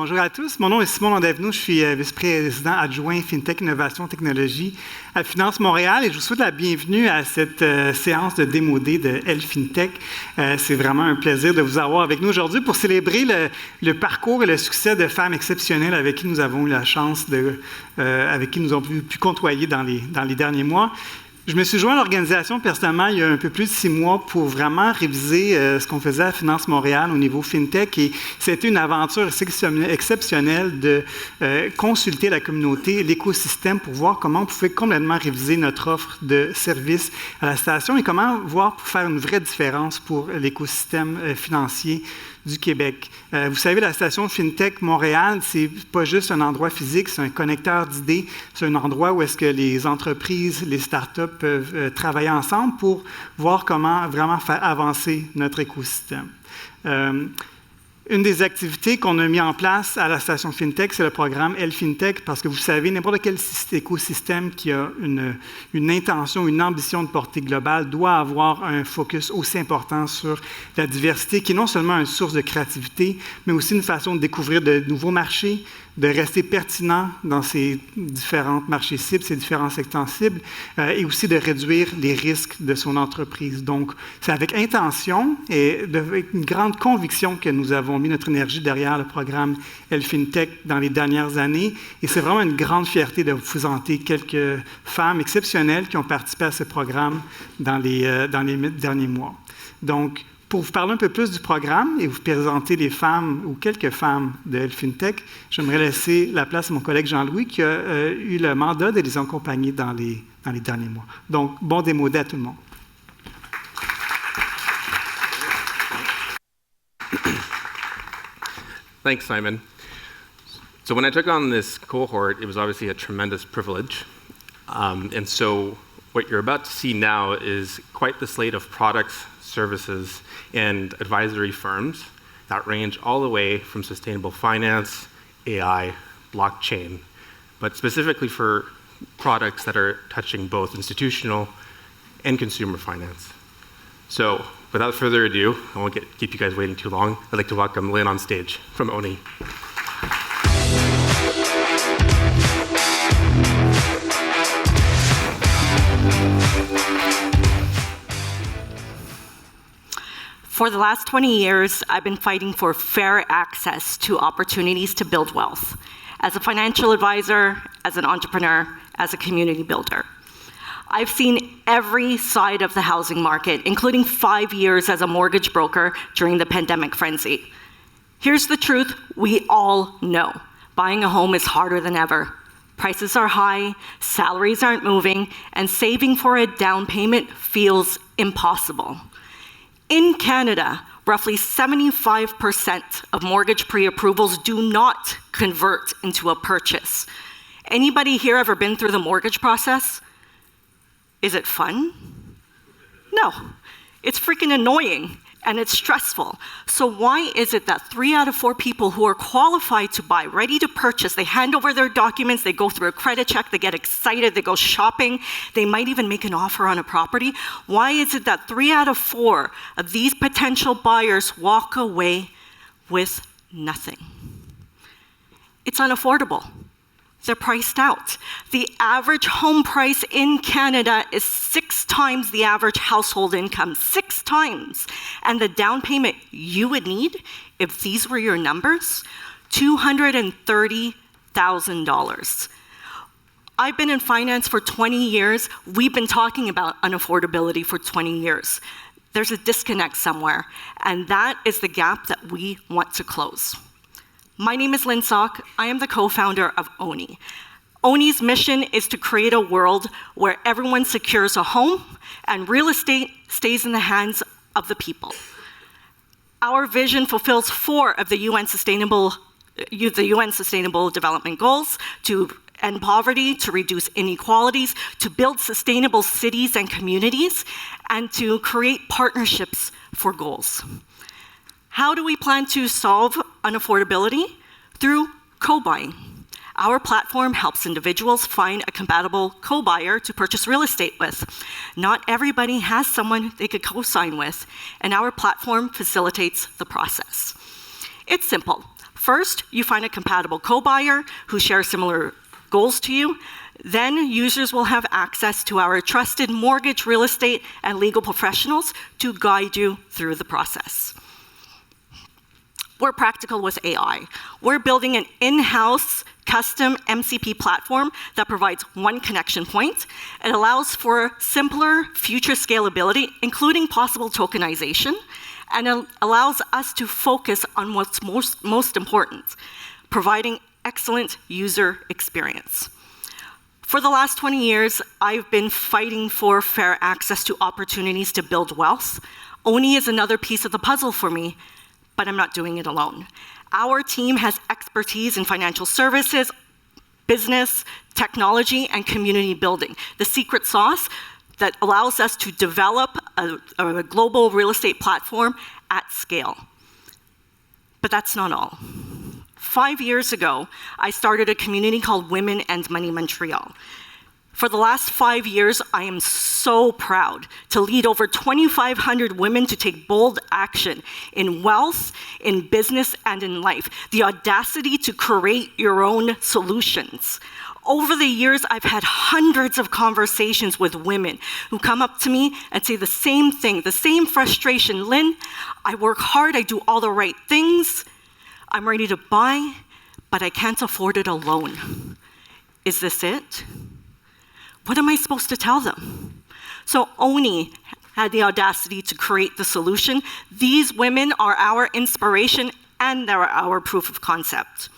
Bonjour à tous. Mon nom est Simon Dandavino. Je suis vice-président adjoint Fintech, Innovation, Technologie à Finance Montréal et je vous souhaite la bienvenue à cette séance de démodé de ElleFintech. C'est vraiment un plaisir de vous avoir avec nous aujourd'hui pour célébrer le parcours et le succès de femmes exceptionnelles avec qui nous avons eu la chance avec qui nous avons pu côtoyer dans les derniers mois. Je me suis joint à l'organisation personnellement il y a un peu plus de 6 mois pour vraiment réviser ce qu'on faisait à Finance Montréal au niveau FinTech et c'était une aventure exceptionnelle de consulter la communauté, l'écosystème pour voir comment on pouvait complètement réviser notre offre de services à la station et comment voir pour faire une vraie différence pour l'écosystème financier du Québec. Vous savez, la station FinTech Montréal, c'est pas juste un endroit physique, c'est un connecteur d'idées, c'est un endroit où est-ce que les entreprises, les startups peuvent travailler ensemble pour voir comment vraiment faire avancer notre écosystème. Une des activités qu'on a mis en place à la station FinTech, c'est le programme ElleFintech, parce que vous savez, n'importe quel écosystème qui a une intention, une ambition de portée globale doit avoir un focus aussi important sur la diversité, qui est non seulement une source de créativité, mais aussi une façon de découvrir de nouveaux marchés, de rester pertinent dans ces différents marchés cibles, ces différents secteurs cibles, et aussi de réduire les risques de son entreprise. Donc, c'est avec intention et avec une grande conviction que nous avons mis notre énergie derrière le programme ElleFintech dans les dernières années. Et c'est vraiment une grande fierté de vous présenter quelques femmes exceptionnelles qui ont participé à ce programme dans les derniers mois. Donc, pour vous parler un peu plus du programme et vous présenter les femmes ou quelques femmes de ElleFintech, j'aimerais laisser la place à mon collègue Jean-Louis qui a eu le mandat de les accompagner dans les derniers mois. Donc, bon démodé à tout le monde. Thanks, Simon. So when I took on this cohort, it was obviously a tremendous privilege. And so what you're about to see now is quite the slate of products, services, and advisory firms that range all the way from sustainable finance, AI, blockchain, but specifically for products that are touching both institutional and consumer finance. So without further ado, I won't keep you guys waiting too long. I'd like to welcome Lin on stage from Owni. For the last 20 years, I've been fighting for fair access to opportunities to build wealth, as a financial advisor, as an entrepreneur, as a community builder. I've seen every side of the housing market, including 5 years as a mortgage broker during the pandemic frenzy. Here's the truth we all know. Buying a home is harder than ever. Prices are high, salaries aren't moving, and saving for a down payment feels impossible. In Canada, roughly 75% of mortgage pre-approvals do not convert into a purchase. Anybody here ever been through the mortgage process? Is it fun? No. It's freaking annoying and it's stressful. So why is it that 3 out of 4 people who are qualified to buy, ready to purchase, they hand over their documents, they go through a credit check, they get excited, they go shopping, they might even make an offer on a property? Why is it that 3 out of 4 of these potential buyers walk away with nothing? It's unaffordable. They're priced out. The average home price in Canada is 6 times the average household income, 6 times. And the down payment you would need, if these were your numbers, $230,000. I've been in finance for 20 years. We've been talking about unaffordability for 20 years. There's a disconnect somewhere, and that is the gap that we want to close. My name is Lin Sok. I am the co-founder of Owni. Owni's mission is to create a world where everyone secures a home and real estate stays in the hands of the people. Our vision fulfills 4 of the UN Sustainable Development Goals: to end poverty, to reduce inequalities, to build sustainable cities and communities, and to create partnerships for goals. How do we plan to solve unaffordability? Through co-buying. Our platform helps individuals find a compatible co-buyer to purchase real estate with. Not everybody has someone they could co-sign with, and our platform facilitates the process. It's simple. First, you find a compatible co-buyer who shares similar goals to you. Then users will have access to our trusted mortgage, real estate, and legal professionals to guide you through the process. We're practical with AI. We're building an in-house custom MCP platform that provides one connection point. It allows for simpler future scalability, including possible tokenization, and it allows us to focus on what's most important, providing excellent user experience. For the last 20 years, I've been fighting for fair access to opportunities to build wealth. Owni is another piece of the puzzle for me, but I'm not doing it alone. Our team has expertise in financial services, business, technology, and community building. The secret sauce that allows us to develop a global real estate platform at scale. But that's not all. 5 years ago, I started a community called Women and Money Montreal. For the last 5 years, I am so proud to lead over 2,500 women to take bold action in wealth, in business, and in life. The audacity to create your own solutions. Over the years, I've had hundreds of conversations with women who come up to me and say the same thing, the same frustration. Lynn, I work hard, I do all the right things, I'm ready to buy, but I can't afford it alone. Is this it? What am I supposed to tell them? So Owni had the audacity to create the solution. These women are our inspiration and they're our proof of concept.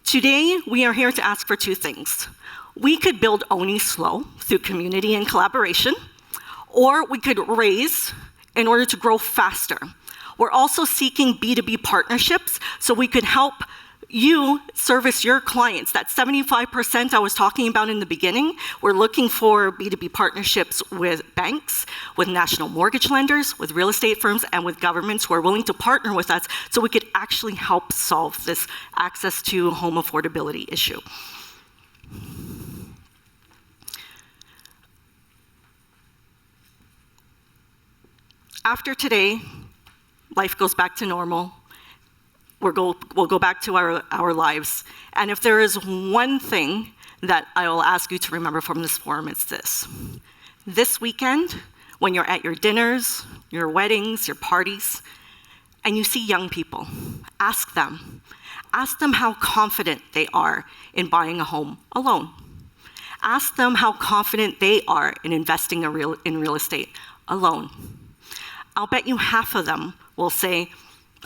Today, we are here to ask for two things. We could build Owni slow through community and collaboration, or we could raise in order to grow faster. We're also seeking B2B partnerships so we could help you service your clients. That 75% I was talking about in the beginning, we're looking for B2B partnerships with banks, with national mortgage lenders, with real estate firms, and with governments who are willing to partner with us so we could actually help solve this access to home affordability issue. After today, life goes back to normal. We'll go back to our lives. And if there is one thing that I will ask you to remember from this forum, it's this. This weekend, when you're at your dinners, your weddings, your parties, and you see young people, ask them how confident they are in buying a home alone. Ask them how confident they are in investing in real estate alone. I'll bet you half of them will say,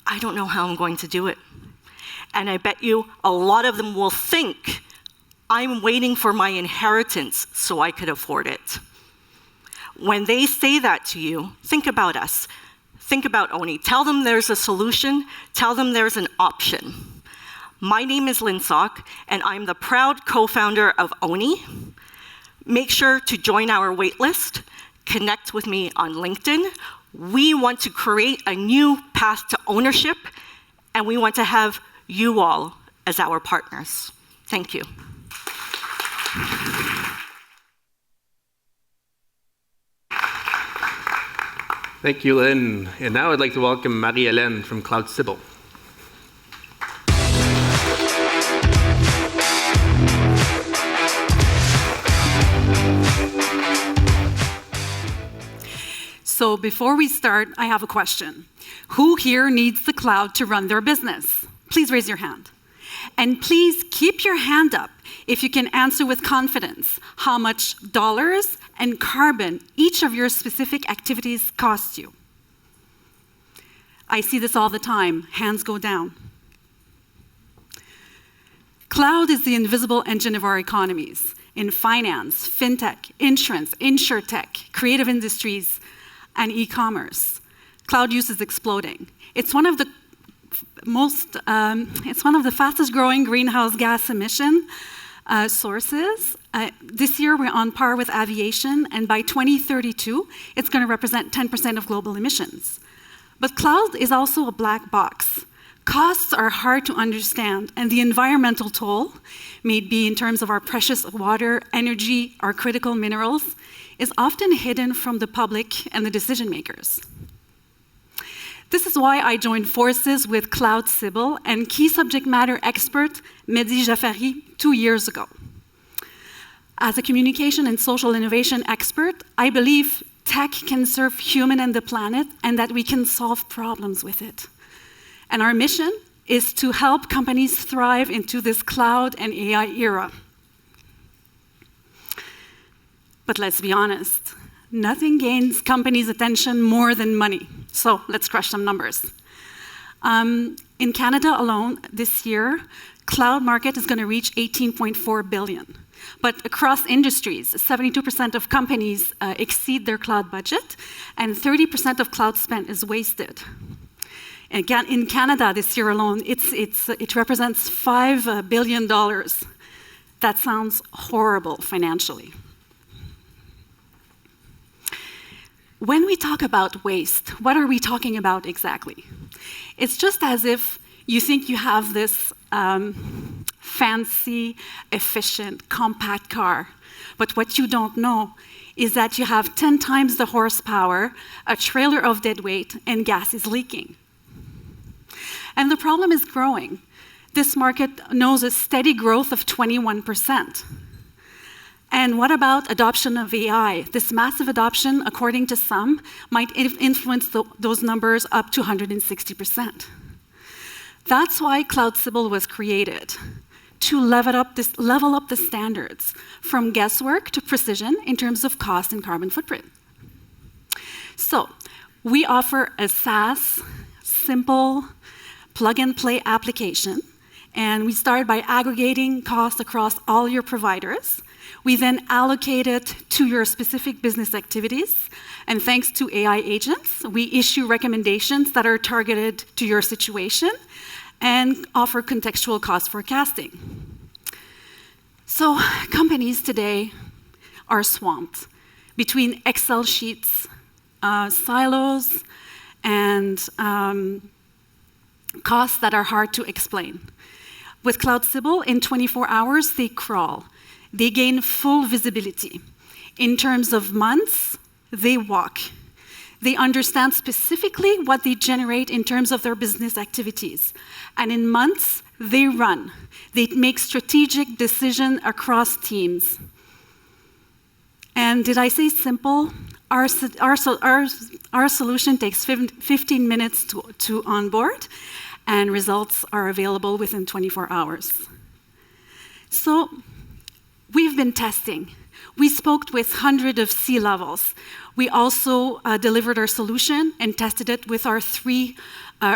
I don't know how I'm going to do it. And I bet you a lot of them will think, I'm waiting for my inheritance so I could afford it. When they say that to you, think about us. Think about Owni. Tell them there's a solution. Tell them there's an option. My name is Lin Sok, and I'm the proud co-founder of Owni. Make sure to join our waitlist. Connect with me on LinkedIn. We want to create a new path to ownership, and we want to have you all as our partners. Thank you. Thank you, Lynn. And now I'd like to welcome Marie-Hélène from CloudSibyl. So before we start, I have a question. Who here needs the cloud to run their business? Please raise your hand. And please keep your hand up if you can answer with confidence how much dollars and carbon each of your specific activities cost you. I see this all the time. Hands go down. Cloud is the invisible engine of our economies in finance, fintech, insurance, insurtech, creative industries, and e-commerce. Cloud use is exploding. It's one of the fastest growing greenhouse gas emission sources. This year we're on par with aviation, and by 2032, it's going to represent 10% of global emissions. But cloud is also a black box. Costs are hard to understand, and the environmental toll, may it be in terms of our precious water, energy, our critical minerals, is often hidden from the public and the decision makers. This is why I joined forces with CloudSibyl and key subject matter expert Mehdi Jafari 2 years ago. As a communication and social innovation expert, I believe tech can serve human and the planet and that we can solve problems with it. And our mission is to help companies thrive into this cloud and AI era. But let's be honest, nothing gains companies' attention more than money. So let's crush some numbers. In Canada alone, this year, cloud market is going to reach 18.4 billion. But across industries, 72% of companies exceed their cloud budget, and 30% of cloud spend is wasted. Again, in Canada this year alone, it represents $5 billion. That sounds horrible financially. When we talk about waste, what are we talking about exactly? It's just as if you think you have this fancy, efficient, compact car, but what you don't know is that you have 10 times the horsepower, a trailer of dead weight, and gas is leaking. And the problem is growing. This market knows a steady growth of 21%. And what about adoption of AI? This massive adoption, according to some, might influence those numbers up to 160%. That's why CloudSibyl was created, to level up the standards from guesswork to precision in terms of cost and carbon footprint. So we offer a SaaS, simple, plug-and-play application, and we start by aggregating costs across all your providers. We then allocate it to your specific business activities, and thanks to AI agents, we issue recommendations that are targeted to your situation and offer contextual cost forecasting. So companies today are swamped between Excel sheets, silos, and costs that are hard to explain. With CloudSibyl, in 24 hours, they crawl. They gain full visibility. In terms of months, they walk. They understand specifically what they generate in terms of their business activities. And in months, they run. They make strategic decisions across teams. And did I say simple? Our solution takes 15 minutes to onboard, and results are available within 24 hours. So we've been testing. We spoke with hundreds of C-levels. We also delivered our solution and tested it with our 3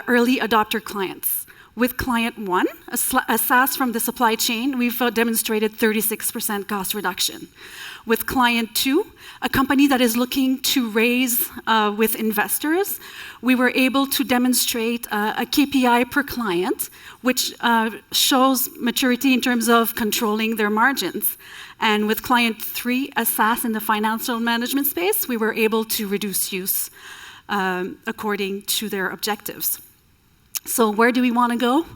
early adopter clients. With client 1, a SaaS from the supply chain, we've demonstrated 36% cost reduction. With client 2, a company that is looking to raise with investors, we were able to demonstrate a KPI per client, which shows maturity in terms of controlling their margins. And with client 3, a SaaS in the financial management space, we were able to reduce use according to their objectives. So where do we want to go?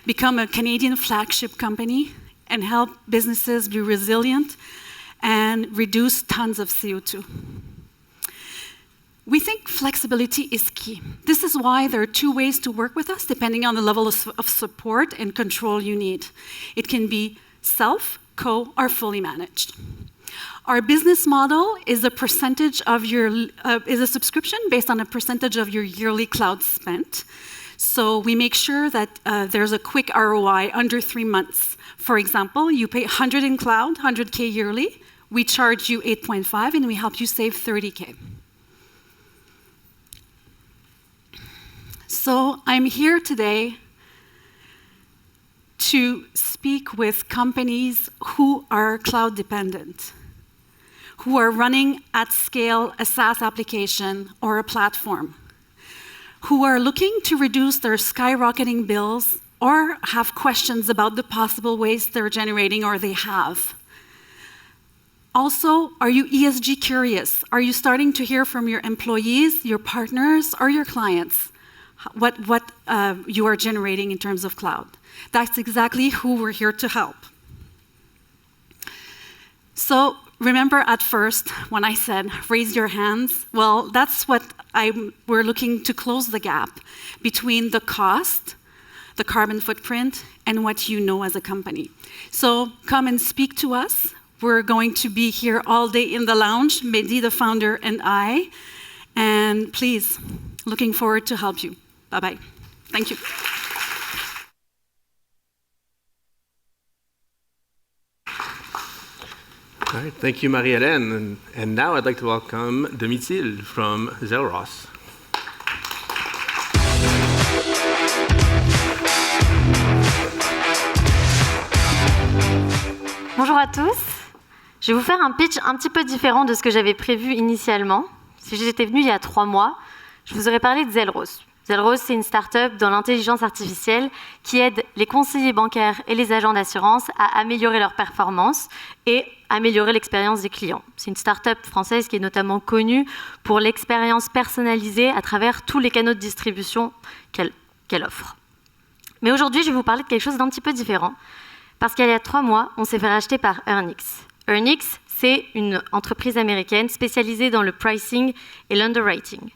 Become a Canadian flagship company and help businesses be resilient and reduce tons of CO2. We think flexibility is key. This is why there are 2 ways to work with us, depending on the level of support and control you need. It can be self, co, or fully managed. Our business model is a percentage of is a subscription based on a percentage of your yearly cloud spent. So we make sure that there's a quick ROI under 3 months. For example, you pay 100 in cloud, 100K yearly. We charge you 8.5, and we help you save 30K. So I'm here today to speak with companies who are cloud dependent, who are running at scale a SaaS application or a platform, who are looking to reduce their skyrocketing bills or have questions about the possible waste they're generating or they have. Also, are you ESG curious? Are you starting to hear from your employees, your partners, or your clients what you are generating in terms of cloud? That's exactly who we're here to help. So Remember at first when I said, raise your hands? Well, that's what we're looking to close the gap between the cost, the carbon footprint, and what you know as a company. So come and speak to us. We're going to be here all day in the lounge, Mehdi, the founder, and I. And please, looking forward to help you. Bye-bye. Thank you. All right, thank you, Marie-Hélène. And now I'd like to welcome Domitille from Zelros. Bonjour à tous. Je vais vous faire un pitch un petit peu différent de ce que j'avais prévu initialement. Si j'étais venue il y a 3 mois, je vous aurais parlé de Zelros. Zelros, c'est une start-up dans l'intelligence artificielle qui aide les conseillers bancaires et les agents d'assurance à améliorer leurs performances et améliorer l'expérience des clients. C'est une start-up française qui est notamment connue pour l'expérience personnalisée à travers tous les canaux de distribution qu'elle offre. Mais aujourd'hui, je vais vous parler de quelque chose d'un petit peu différent. Parce qu'il y a 3 mois, on s'est fait racheter par Earnix. Earnix, c'est une entreprise américaine spécialisée dans le pricing et l'underwriting.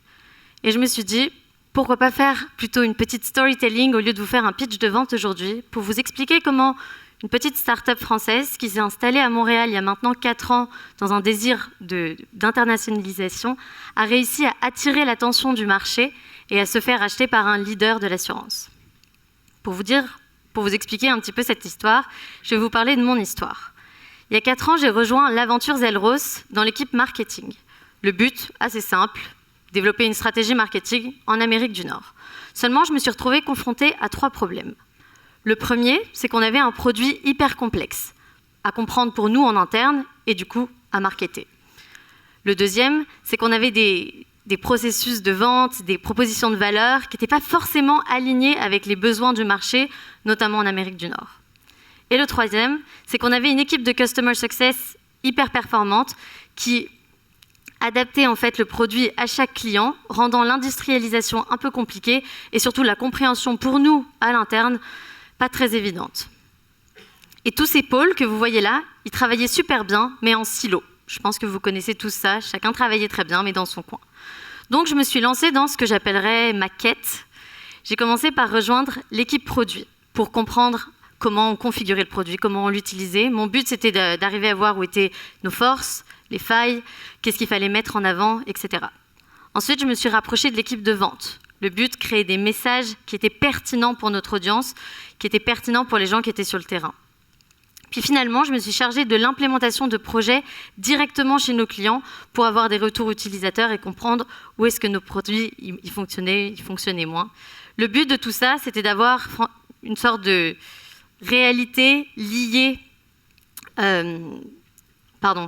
Et je me suis dit, pourquoi pas faire plutôt une petite storytelling au lieu de vous faire un pitch de vente aujourd'hui pour vous expliquer comment une petite start-up française qui s'est installée à Montréal il y a maintenant 4 ans dans un désir d'internationalisation a réussi à attirer l'attention du marché et à se faire acheter par un leader de l'assurance. Pour vous expliquer un petit peu cette histoire, je vais vous parler de mon histoire. Il y a 4 ans, j'ai rejoint l'aventure Zelros dans l'équipe marketing. Le but, assez simple, développer une stratégie marketing en Amérique du Nord. Seulement, je me suis retrouvée confrontée à 3 problèmes. Le premier, c'est qu'on avait un produit hyper complexe, à comprendre pour nous en interne et du coup, à marketer. Le deuxième, c'est qu'on avait des processus de vente, des propositions de valeur qui n'étaient pas forcément alignés avec les besoins du marché, notamment en Amérique du Nord. Et le troisième, c'est qu'on avait une équipe de Customer Success hyper performante qui adaptait en fait le produit à chaque client, rendant l'industrialisation un peu compliquée et surtout la compréhension pour nous à l'interne pas très évidente. Et tous ces pôles que vous voyez là, ils travaillaient super bien, mais en silo. Je pense que vous connaissez tous ça, chacun travaillait très bien, mais dans son coin. Donc je me suis lancée dans ce que j'appellerais ma quête. J'ai commencé par rejoindre l'équipe produit pour comprendre comment on configurait le produit, comment on l'utilisait. Mon but, c'était d'arriver à voir où étaient nos forces, les failles, qu'est-ce qu'il fallait mettre en avant, etc. Ensuite, je me suis rapprochée de l'équipe de vente. Le but, créer des messages qui étaient pertinents pour notre audience, qui étaient pertinents pour les gens qui étaient sur le terrain. Puis finalement, je me suis chargée de l'implémentation de projets directement chez nos clients pour avoir des retours utilisateurs et comprendre où est-ce que nos produits ils fonctionnaient moins. Le but de tout ça, c'était d'avoir une sorte de réalité liée,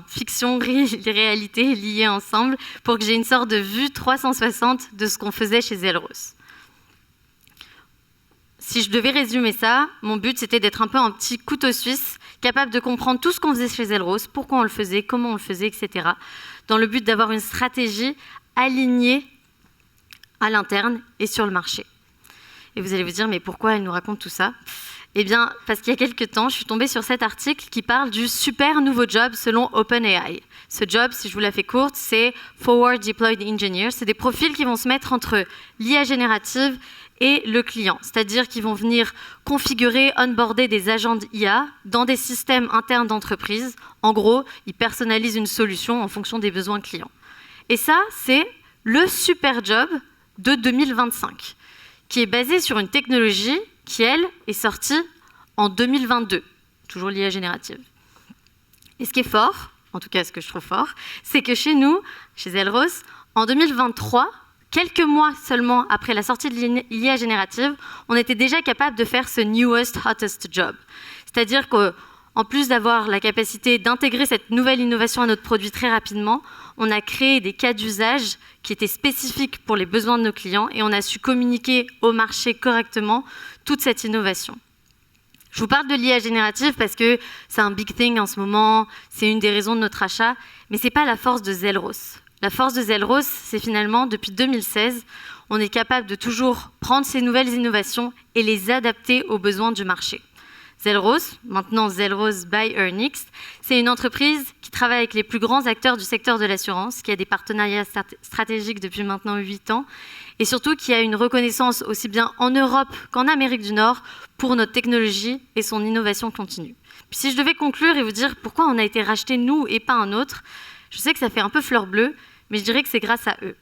fiction, réalité liées ensemble pour que j'ai une sorte de vue 360 de ce qu'on faisait chez Zelros. Si je devais résumer ça, mon but, c'était d'être un peu un petit couteau suisse, capable de comprendre tout ce qu'on faisait chez Zelros, pourquoi on le faisait, comment on le faisait, etc., dans le but d'avoir une stratégie alignée à l'interne et sur le marché. Et vous allez vous dire, mais pourquoi elle nous raconte tout ça ? Eh bien, parce qu'il y a quelques temps, je suis tombée sur cet article qui parle du super nouveau job selon OpenAI. Ce job, si je vous la fais courte, c'est Forward Deployed Engineers. C'est des profils qui vont se mettre entre l'IA générative et le client. C'est-à-dire qu'ils vont venir configurer, onboarder des agents d'IA dans des systèmes internes d'entreprise. En gros, ils personnalisent une solution en fonction des besoins clients. Et ça, c'est le super job de 2025, qui est basé sur une technologie qui, elle, est sortie en 2022, toujours l'IA générative. Et ce qui est fort, en tout cas ce que je trouve fort, c'est que chez nous, chez Zelros, en 2023, quelques mois seulement après la sortie de l'IA générative, on était déjà capable de faire ce newest, hottest job. C'est-à-dire qu'en plus d'avoir la capacité d'intégrer cette nouvelle innovation à notre produit très rapidement, on a créé des cas d'usage qui étaient spécifiques pour les besoins de nos clients et on a su communiquer au marché correctement toute cette innovation. Je vous parle de l'IA générative parce que c'est un big thing en ce moment, c'est une des raisons de notre achat, mais ce n'est pas la force de Zelros. La force de Zelros, c'est finalement, depuis 2016, on est capable de toujours prendre ces nouvelles innovations et les adapter aux besoins du marché. Zelros, maintenant Zelros by Earnix, c'est une entreprise qui travaille avec les plus grands acteurs du secteur de l'assurance, qui a des partenariats stratégiques depuis maintenant 8 ans, et surtout qui a une reconnaissance aussi bien en Europe qu'en Amérique du Nord pour notre technologie et son innovation continue. Puis si je devais conclure et vous dire pourquoi on a été racheté nous et pas un autre, je sais que ça fait un peu fleur bleue, mais je dirais que c'est grâce à eux.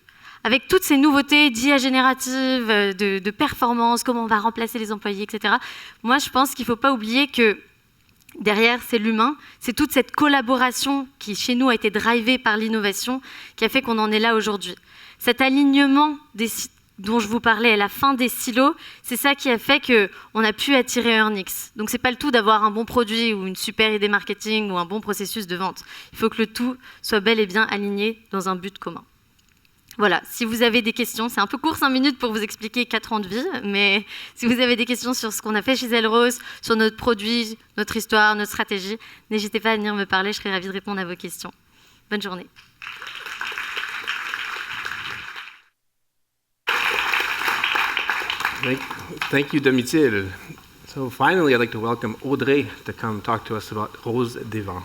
Avec toutes ces nouveautés d'IA générative, de performance, comment on va remplacer les employés, etc. Moi, je pense qu'il ne faut pas oublier que derrière, c'est l'humain, c'est toute cette collaboration qui, chez nous, a été drivée par l'innovation qui a fait qu'on en est là aujourd'hui. Cet alignement dont je vous parlais à la fin des silos, c'est ça qui a fait qu'on a pu attirer Earnix. Donc, ce n'est pas le tout d'avoir un bon produit ou une super idée marketing ou un bon processus de vente. Il faut que le tout soit bel et bien aligné dans un but commun. Voilà, si vous avez des questions, c'est un peu court 5 minutes pour vous expliquer 4 ans de vie, mais si vous avez des questions sur ce qu'on a fait chez Zelros, sur notre produit, notre histoire, notre stratégie, n'hésitez pas à venir me parler, je serai ravie de répondre à vos questions. Bonne journée. Thank you, Domitille. So finally, I'd like to welcome Odrey to come talk to us about Rose des Vents.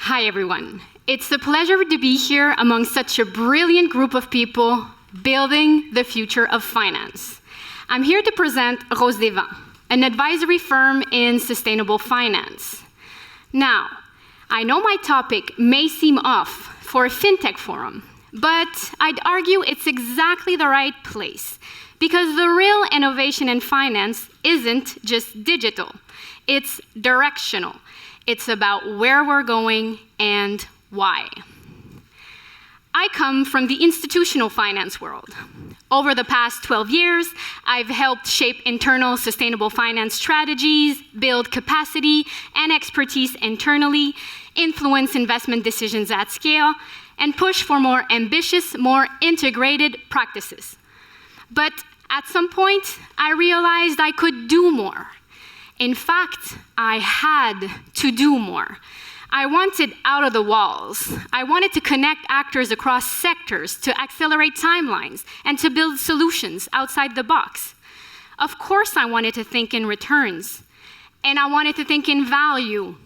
Hi, everyone. It's a pleasure to be here among such a brilliant group of people building the future of finance. I'm here to present Rose des Vents, an advisory firm in sustainable finance. Now, I know my topic may seem off for a fintech forum, but I'd argue it's exactly the right place, because the real innovation in finance isn't just digital, it's directional. It's about where we're going and why. I come from the institutional finance world. Over the past 12 years, I've helped shape internal sustainable finance strategies, build capacity and expertise internally, influence investment decisions at scale, and push for more ambitious, more integrated practices. But at some point, I realized I could do more. In fact, I had to do more. I wanted out of the walls. I wanted to connect actors across sectors to accelerate timelines and to build solutions outside the box. Of course, I wanted to think in returns, and I wanted to think in value,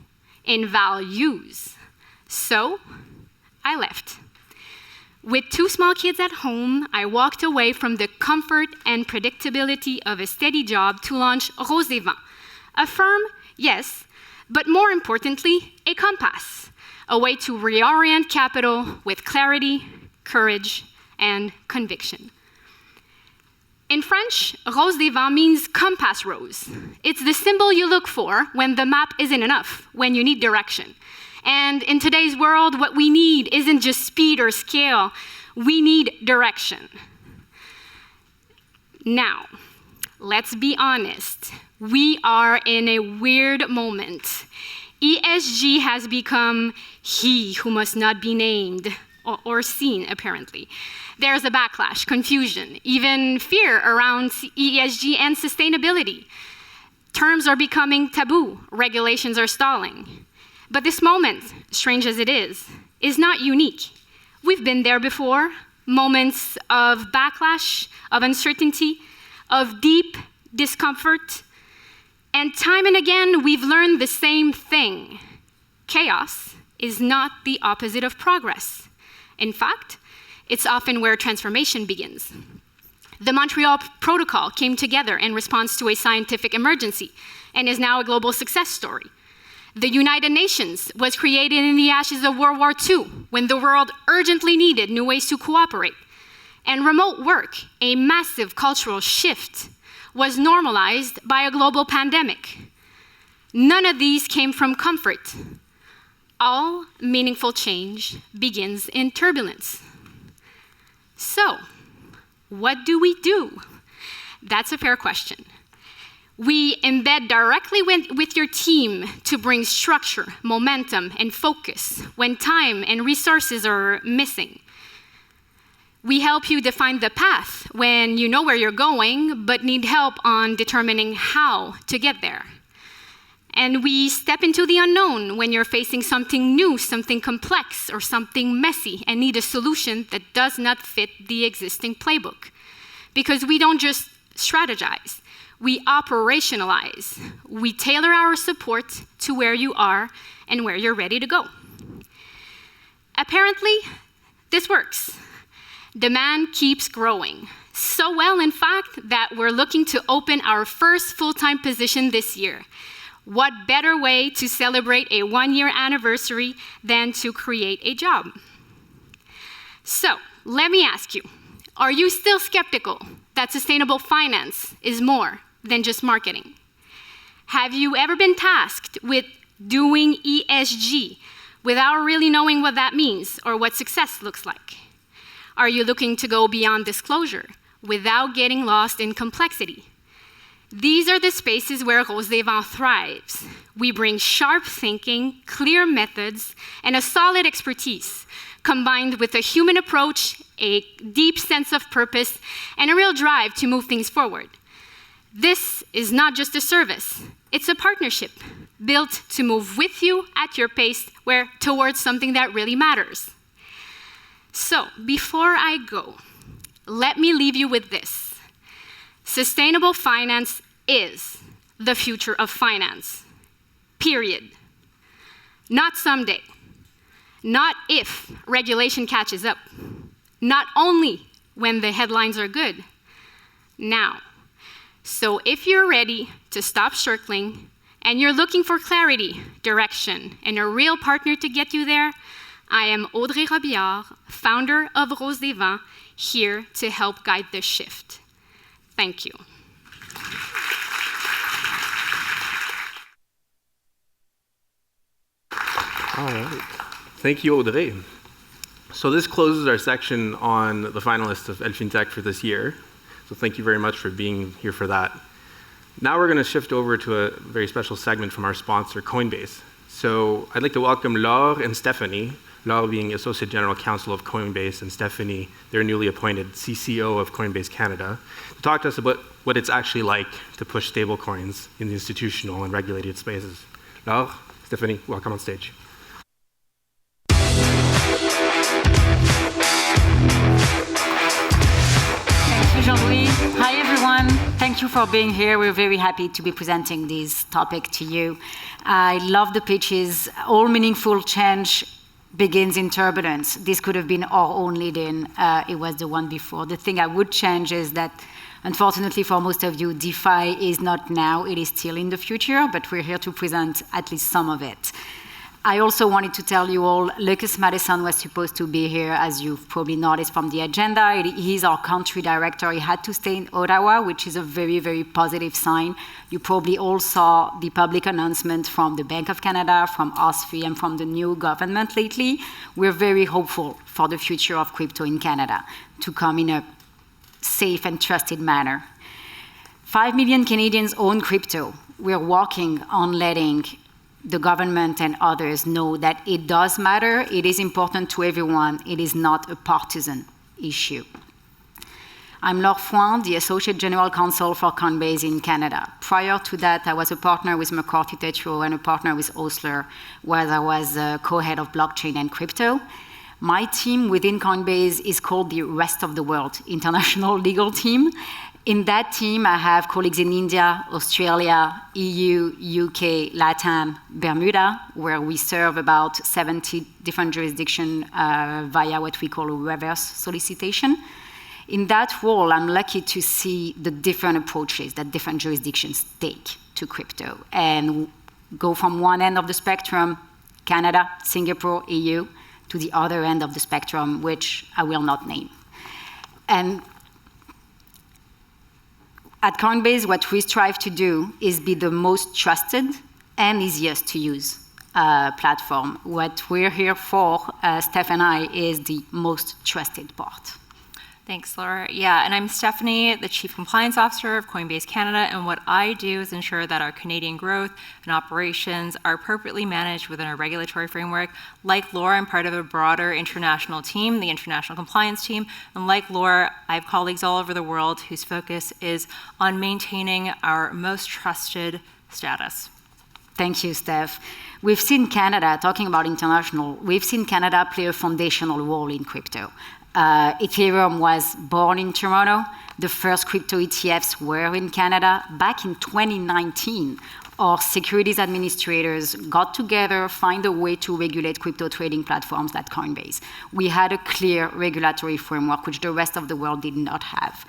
in values. So, I left. With 2 small kids at home, I walked away from the comfort and predictability of a steady job to launch Rose des Vents. A firm, yes, but more importantly, a compass, a way to reorient capital with clarity, courage, and conviction. In French, Rose des Vents means compass rose. It's the symbol you look for when the map isn't enough, when you need direction. And in today's world, what we need isn't just speed or scale, we need direction. Now, let's be honest. We are in a weird moment. ESG has become he who must not be named or seen, apparently. There's a backlash, confusion, even fear around ESG and sustainability. Terms are becoming taboo, regulations are stalling. But this moment, strange as it is not unique. We've been there before, moments of backlash, of uncertainty, of deep discomfort. And time and again, we've learned the same thing. Chaos is not the opposite of progress. In fact, it's often where transformation begins. The Montreal Protocol came together in response to a scientific emergency and is now a global success story. The United Nations was created in the ashes of World War II when the world urgently needed new ways to cooperate. And remote work, a massive cultural shift, was normalized by a global pandemic. None of these came from comfort. All meaningful change begins in turbulence. So, what do we do? That's a fair question. We embed directly with your team to bring structure, momentum, and focus when time and resources are missing. We help you define the path when you know where you're going, but need help on determining how to get there. And we step into the unknown when you're facing something new, something complex, or something messy, and need a solution that does not fit the existing playbook. Because we don't just strategize, we operationalize. We tailor our support to where you are and where you're ready to go. Apparently, this works. Demand keeps growing. So well, in fact, that we're looking to open our first full-time position this year. What better way to celebrate a one-year anniversary than to create a job? So, let me ask you, are you still skeptical that sustainable finance is more than just marketing? Have you ever been tasked with doing ESG without really knowing what that means or what success looks like? Are you looking to go beyond disclosure without getting lost in complexity? These are the spaces where Rose des Vents thrives. We bring sharp thinking, clear methods, and a solid expertise, combined with a human approach, a deep sense of purpose, and a real drive to move things forward. This is not just a service, it's a partnership built to move with you at your pace towards something that really matters. So, before I go, let me leave you with this. Sustainable finance is the future of finance, period. Not someday, not if regulation catches up, not only when the headlines are good, now. So if you're ready to stop circling and you're looking for clarity, direction, and a real partner to get you there, I am Odrey Robillard, founder of Rose des Vents, here to help guide this shift. Thank you. All right. Thank you, Odrey. So this closes our section on the finalists of ElleFintech for this year. So thank you very much for being here for that. Now we're going to shift over to a very special segment from our sponsor, Coinbase. So I'd like to welcome Laure and Steffanie, Laure being Associate General Counsel of Coinbase, and Steffanie, their newly appointed CCO of Coinbase Canada, to talk to us about what it's actually like to push stablecoins in the institutional and regulated spaces. Laure, Steffanie, welcome on stage. Thank you, Jean-Louis. Hi, everyone. Thank you for being here. We're very happy to be presenting this topic to you. I love the pitches. All meaningful change begins in turbulence. This could have been our own lead-in. It was the one before. The thing I would change is that, unfortunately for most of you, DeFi is not now. It is still in the future, but we're here to present at least some of it. I also wanted to tell you all, Lucas Madison was supposed to be here, as you've probably noticed from the agenda. He's our country director. He had to stay in Ottawa, which is a very, very positive sign. You probably all saw the public announcement from the Bank of Canada, from OSFI, and from the new government lately. We're very hopeful for the future of crypto in Canada to come in a safe and trusted manner. 5 million Canadians own crypto. We're working on letting the government and others know that it does matter, it is important to everyone, it is not a partisan issue. I'm Laure Fouin, the Associate General Counsel for Coinbase in Canada. Prior to that, I was a partner with McCarthy Tétrault and a partner with Osler, where I was co-head of blockchain and crypto. My team within Coinbase is called the Rest of the World International Legal Team. In that team, I have colleagues in India, Australia, EU, UK, LATAM, Bermuda, where we serve about 70 different jurisdictions via what we call a reverse solicitation. In that role, I'm lucky to see the different approaches that different jurisdictions take to crypto and go from one end of the spectrum, Canada, Singapore, EU, to the other end of the spectrum, which I will not name. And at Coinbase, what we strive to do is be the most trusted and easiest to use platform. What we're here for, Steph and I, is the most trusted part. Thanks, Laura. Yeah, and I'm Steffanie, the Chief Compliance Officer of Coinbase Canada, and what I do is ensure that our Canadian growth and operations are appropriately managed within our regulatory framework. Like Laura, I'm part of a broader international team, the International Compliance Team, and like Laura, I have colleagues all over the world whose focus is on maintaining our most trusted status. Thank you, Steph. We've seen Canada, talking about international, we've seen Canada play a foundational role in crypto. Ethereum was born in Toronto. The first crypto ETFs were in Canada. Back in 2019, our securities administrators got together, find a way to regulate crypto trading platforms like Coinbase. We had a clear regulatory framework, which the rest of the world did not have.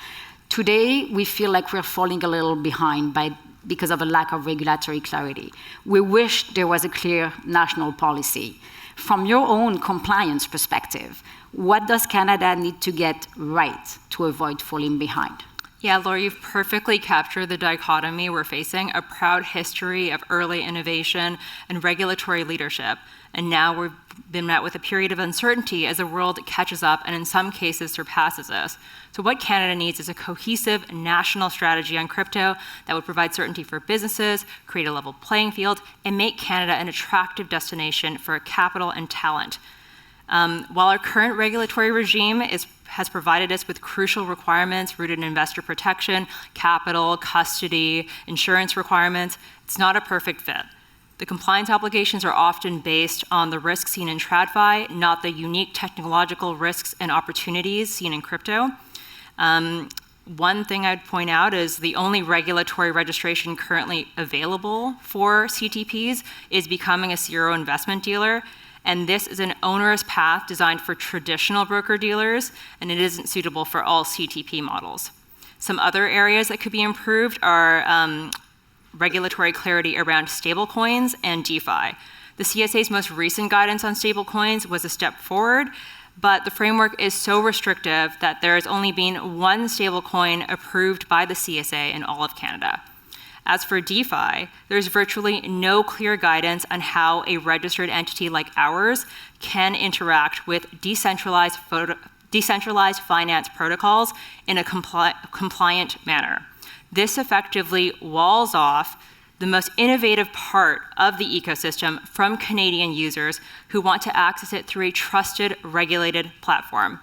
Today, we feel like we're falling a little behind because of a lack of regulatory clarity. We wish there was a clear national policy. From your own compliance perspective, what does Canada need to get right to avoid falling behind? Yeah, Laure, you've perfectly captured the dichotomy we're facing, a proud history of early innovation and regulatory leadership. And now we've been met with a period of uncertainty as the world catches up and in some cases surpasses us. So what Canada needs is a cohesive national strategy on crypto that would provide certainty for businesses, create a level playing field, and make Canada an attractive destination for capital and talent. While our current regulatory regime has provided us with crucial requirements rooted in investor protection, capital, custody, insurance requirements, it's not a perfect fit. The compliance obligations are often based on the risks seen in TradFi, not the unique technological risks and opportunities seen in crypto. One thing I'd point out is the only regulatory registration currently available for CTPs is becoming a serial investment dealer. And this is an onerous path designed for traditional broker-dealers, and it isn't suitable for all CTP models. Some other areas that could be improved are regulatory clarity around stablecoins and DeFi. The CSA's most recent guidance on stablecoins was a step forward, but the framework is so restrictive that there has only been one stablecoin approved by the CSA in all of Canada. As for DeFi, there's virtually no clear guidance on how a registered entity like ours can interact with decentralized finance protocols in a compliant manner. This effectively walls off the most innovative part of the ecosystem from Canadian users who want to access it through a trusted, regulated platform.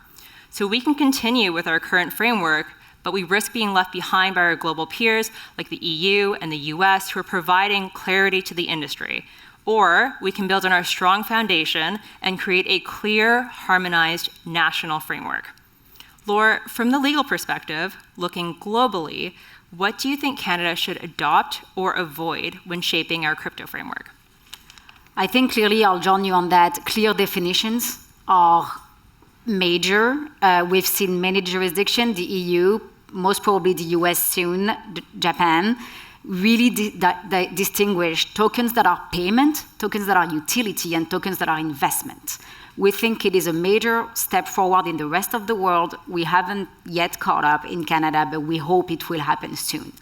So we can continue with our current framework, but we risk being left behind by our global peers like the EU and the US who are providing clarity to the industry. Or we can build on our strong foundation and create a clear, harmonized national framework. Laure, from the legal perspective, looking globally, what do you think Canada should adopt or avoid when shaping our crypto framework? I think clearly, I'll join you on that. Clear definitions are major. We've seen many jurisdictions, the EU, most probably the US soon, Japan, really distinguish tokens that are payment, tokens that are utility, and tokens that are investment. We think it is a major step forward in the rest of the world. We haven't yet caught up in Canada, but we hope it will happen soon.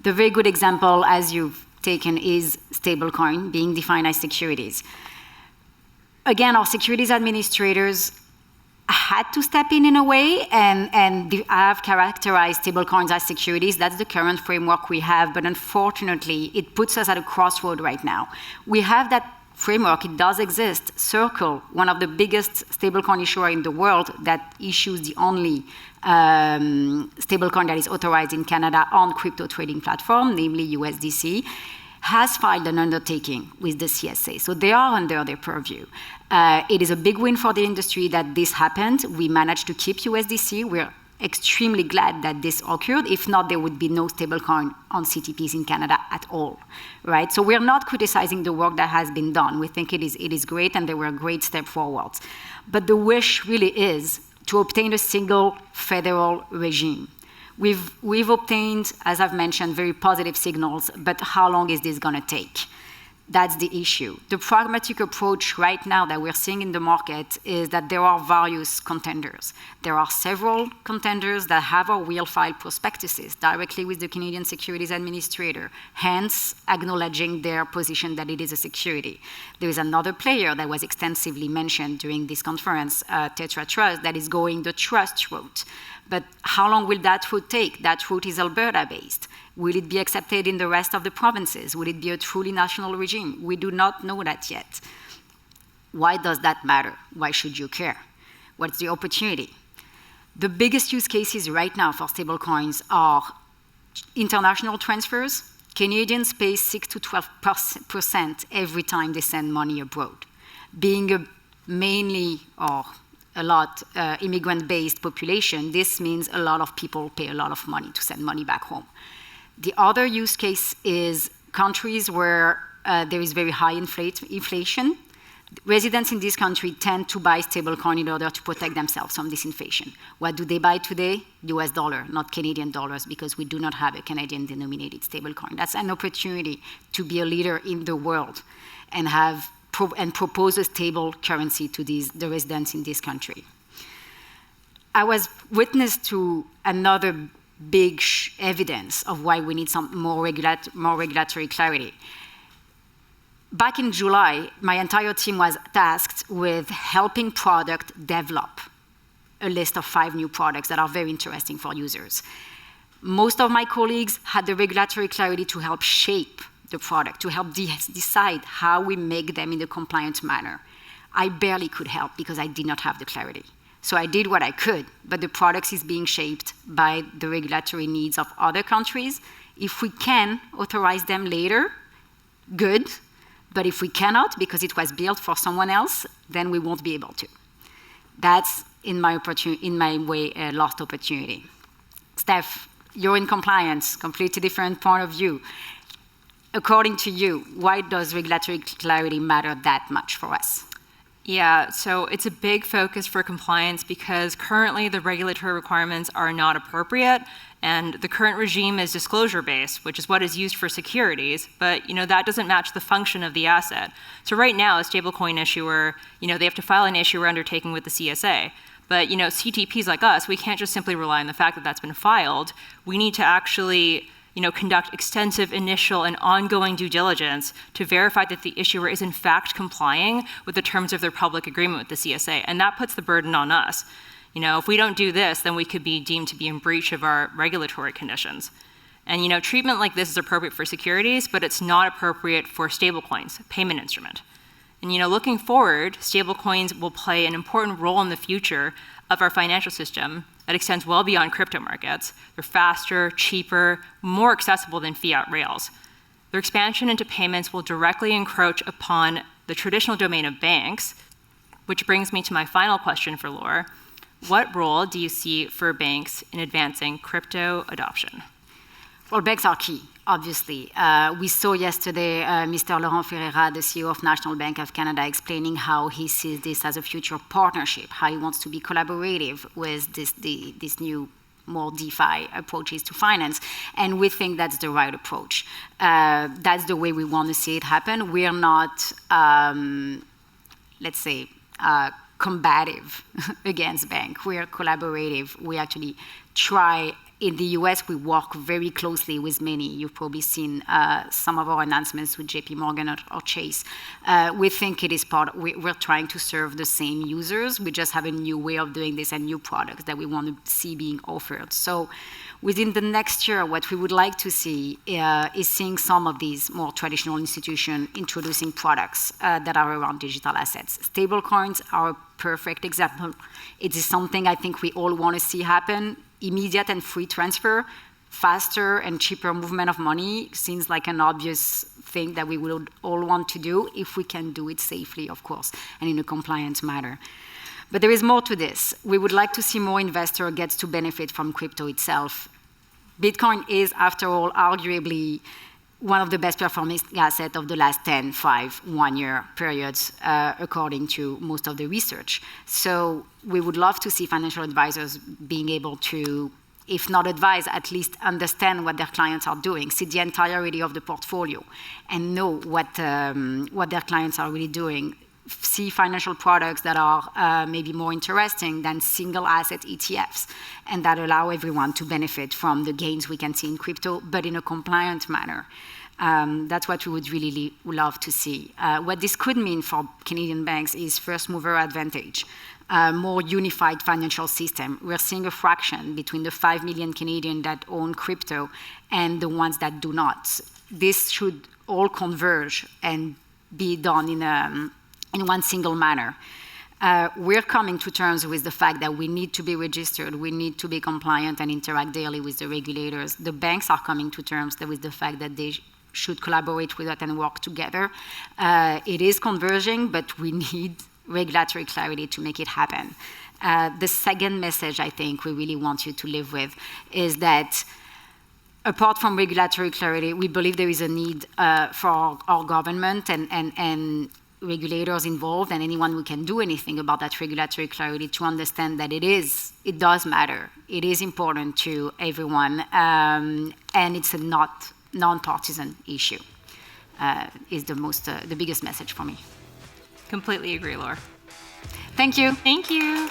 The very good example, as you've taken, is stablecoin being defined as securities. Again, our securities administrators had to step in a way and have characterized stablecoins as securities. That's the current framework we have, but unfortunately, it puts us at a crossroad right now. We have that framework, it does exist. Circle, one of the biggest stablecoin issuer in the world that issues the only stablecoin that is authorized in Canada on crypto trading platform, namely USDC, has filed an undertaking with the CSA. So they are under their purview. It is a big win for the industry that this happened. We managed to keep USDC. We're extremely glad that this occurred. If not, there would be no stablecoin on CTPs in Canada at all, right? So we're not criticizing the work that has been done. We think it is great, and they were a great step forward. But the wish really is to obtain a single federal regime. We've obtained, as I've mentioned, very positive signals, but how long is this going to take? That's the issue. The pragmatic approach right now that we're seeing in the market is that there are various contenders. There are several contenders that have our wheel file prospectuses directly with the Canadian Securities Administrator, hence acknowledging their position that it is a security. There is another player that was extensively mentioned during this conference, Tetra Trust, that is going the trust route. But how long will that route take? That route is Alberta-based. Will it be accepted in the rest of the provinces? Will it be a truly national regime? We do not know that yet. Why does that matter? Why should you care? What's the opportunity? The biggest use cases right now for stablecoins are international transfers Canadians pay 6 to 12% every time they send money abroad. Being a mainly or a lot immigrant-based population, this means a lot of people pay a lot of money to send money back home. The other use case is countries where there is very high inflation. Residents in this country tend to buy stablecoin in order to protect themselves from this inflation. What do they buy today? US dollar, not Canadian dollars, because we do not have a Canadian-denominated stablecoin. That's an opportunity to be a leader in the world and propose a stable currency to the residents in this country. I was witness to another big evidence of why we need some more regulatory clarity. Back in July, my entire team was tasked with helping product develop a list of 5 new products that are very interesting for users. Most of my colleagues had the regulatory clarity to help shape the product, to help decide how we make them in a compliant manner. I barely could help because I did not have the clarity. So I did what I could, but the product is being shaped by the regulatory needs of other countries. If we can authorize them later, good. But if we cannot, because it was built for someone else, then we won't be able to. That's, in my way, a lost opportunity. Steph, you're in compliance, completely different point of view. According to you, why does regulatory clarity matter that much for us? Yeah, so it's a big focus for compliance because currently the regulatory requirements are not appropriate, and the current regime is disclosure-based, which is what is used for securities, but that doesn't match the function of the asset. So right now, a stablecoin issuer, they have to file an issuer undertaking with the CSA. But CTPs like us, we can't just simply rely on the fact that that's been filed. We need to actually conduct extensive initial and ongoing due diligence to verify that the issuer is in fact complying with the terms of their public agreement with the CSA, and that puts the burden on us. If we don't do this, then we could be deemed to be in breach of our regulatory conditions. And treatment like this is appropriate for securities, but it's not appropriate for stablecoins, a payment instrument. And looking forward, stablecoins will play an important role in the future of our financial system that extends well beyond crypto markets. They're faster, cheaper, more accessible than fiat rails. Their expansion into payments will directly encroach upon the traditional domain of banks, which brings me to my final question for Laure. What role do you see for banks in advancing crypto adoption? Well, banks are key, obviously. We saw yesterday Mr. Laurent Ferreira, the CEO of National Bank of Canada, explaining how he sees this as a future partnership, how he wants to be collaborative with this new, more DeFi approaches to finance. And we think that's the right approach. That's the way we want to see it happen. We are not, let's say, combative against bank. We are collaborative. We actually try. In the US, we work very closely with many. You've probably seen some of our announcements with JP Morgan or Chase. We think it is we're trying to serve the same users. We just have a new way of doing this and new products that we want to see being offered. So within the next year, what we would like to see is seeing some of these more traditional institutions introducing products that are around digital assets. Stablecoins are a perfect example. It is something I think we all want to see happen. Immediate and free transfer, faster and cheaper movement of money seems like an obvious thing that we would all want to do if we can do it safely, of course, and in a compliant manner. But there is more to this. We would like to see more investors get to benefit from crypto itself. Bitcoin is, after all, arguably one of the best performing assets of the last 10, 5, 1 year periods, according to most of the research. So we would love to see financial advisors being able to, if not advise, at least understand what their clients are doing, see the entirety of the portfolio, and know what their clients are really doing. See financial products that are maybe more interesting than single asset ETFs, and that allow everyone to benefit from the gains we can see in crypto, but in a compliant manner. That's what we would really love to see. What this could mean for Canadian banks is first mover advantage, more unified financial system. We're seeing a fraction between the 5 million Canadians that own crypto and the ones that do not. This should all converge and be done in one single manner. We're coming to terms with the fact that we need to be registered, we need to be compliant and interact daily with the regulators. The banks are coming to terms with the fact that they should collaborate with us and work together. It is converging, but we need regulatory clarity to make it happen. The second message I think we really want you to live with is that apart from regulatory clarity, we believe there is a need for our government and regulators involved and anyone who can do anything about that regulatory clarity to understand that it does matter. It is important to everyone, and it's a non-partisan issue, is the biggest message for me. Completely agree, Laure. Thank you. Thank you.